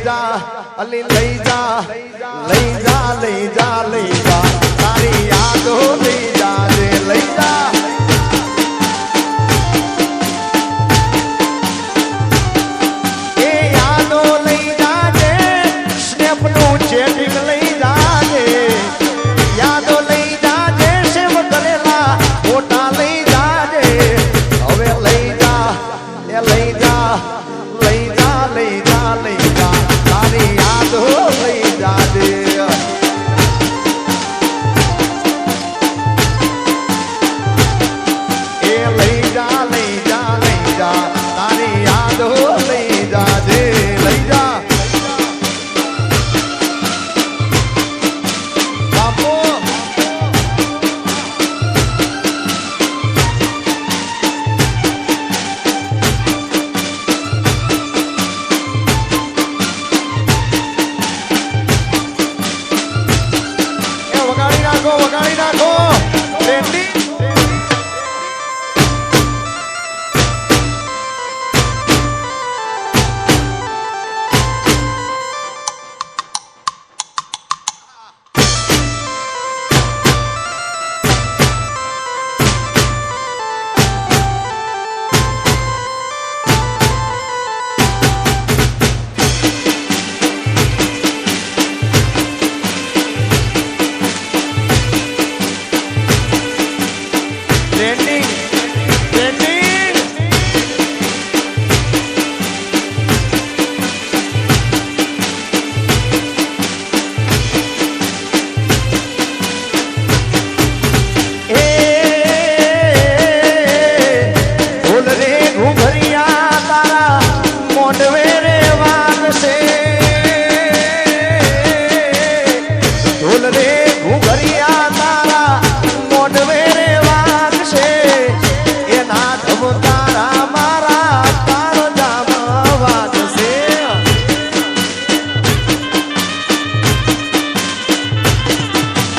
જા અલી લઈ જા લઈ જા લઈ જા લઈ જા તારી યાદો લઈ જાજે લઈ જા એ યાદો લઈ જાજે સ્નેપ નું ચેટિંગ લઈ જાજે યાદો લઈ જાજે સેવ કરેલા ફોટા લઈ જાજે હવે લઈ જા એ લઈ જા લઈ જા લઈ જા લઈ જા તારી યાદો લઈ જાજે એ લઈ જા લઈ જા લઈ જા તારી યાદો લઈ જાજે લઈ જા બાપો વગાડી નાખો ટ્રેન્ડી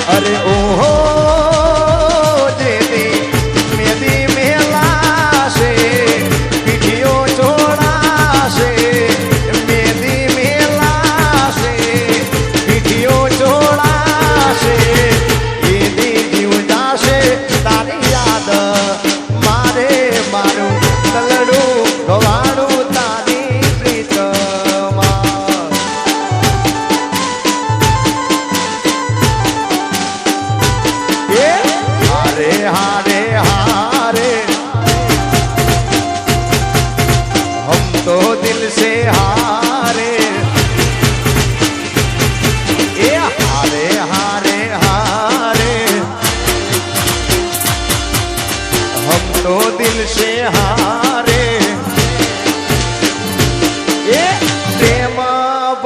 અરે ઓહો દેવી મેદી મેલાશે પીઠીઓ ચોડાશે મેદી મેલાશે પીઠીઓ ચોડાશે એદી જીવ જાશે તારી યાદ મારે મારું તલડું ગવાડું તારી પ્રીતમાં हारे हारे हारे हम तो दिल से हारे ए हारे हारे हारे हम तो दिल से हारे ए प्रेम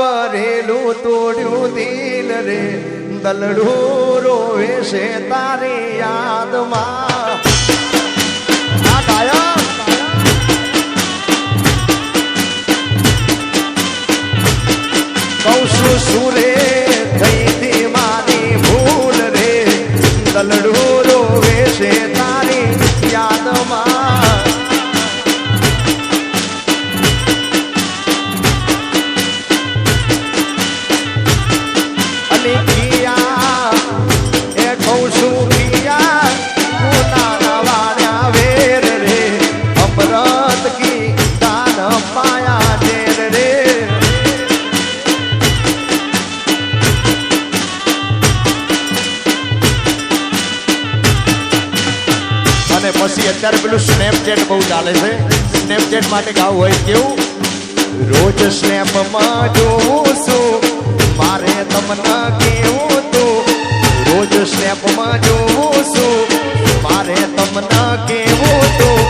भरेलू तोड़ू दिल रे દલડું રોવે છે તારી યાદમાં આ ગાયક કહું છું સુરે થઈ હતી મારી ભૂલ રે દલડું રોવે છે તારી યાદમાં અને પછી અત્યારે પેલું સ્નેપચેટ બહુ ચાલે છે સ્નેપચેટ માટે ગાવું હોય કેવું રોજ સ્નેપમાં જોઉં છું મારે તમને કેવું તું રોજ સ્નેપમાં જોઉં છું મારે તમને કેવું તું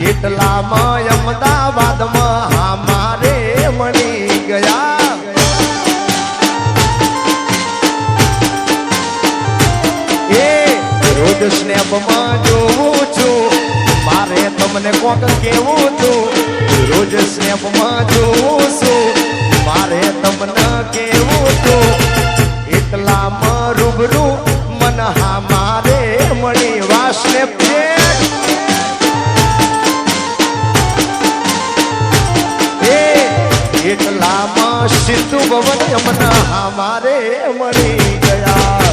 એટલામાં અમદાવાદમાં હા મારે મળી ગયા એ રોજ સ્નેપમાં જોઉં છું મારે તમને કોક કેવું તું રોજ સ્નેપમાં જોઉં છું મારે તમને કેવું તું એટલામાં રૂબરૂ મન હા મારે મળી વા સ્નેપચેટ એટલા રામ સિંધુ ભવન યમુના हमारे મળી ગયા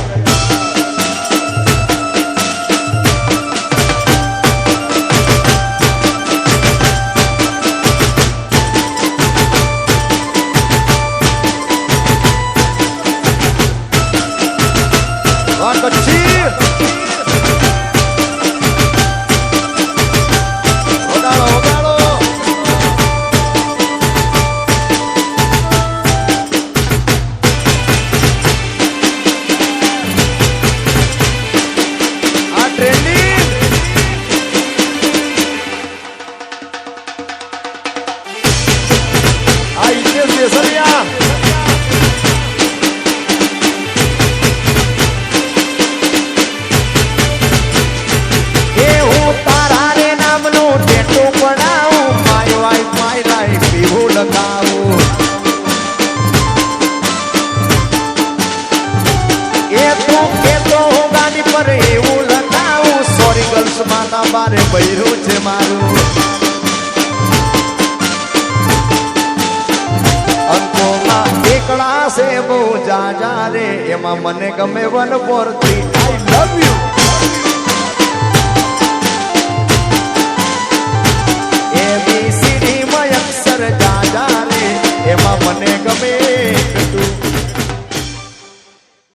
મારે બૈરું છે મારું અંકોમાં એકલા છે બહુ જાજા રે એમાં મને ગમે 143 I love you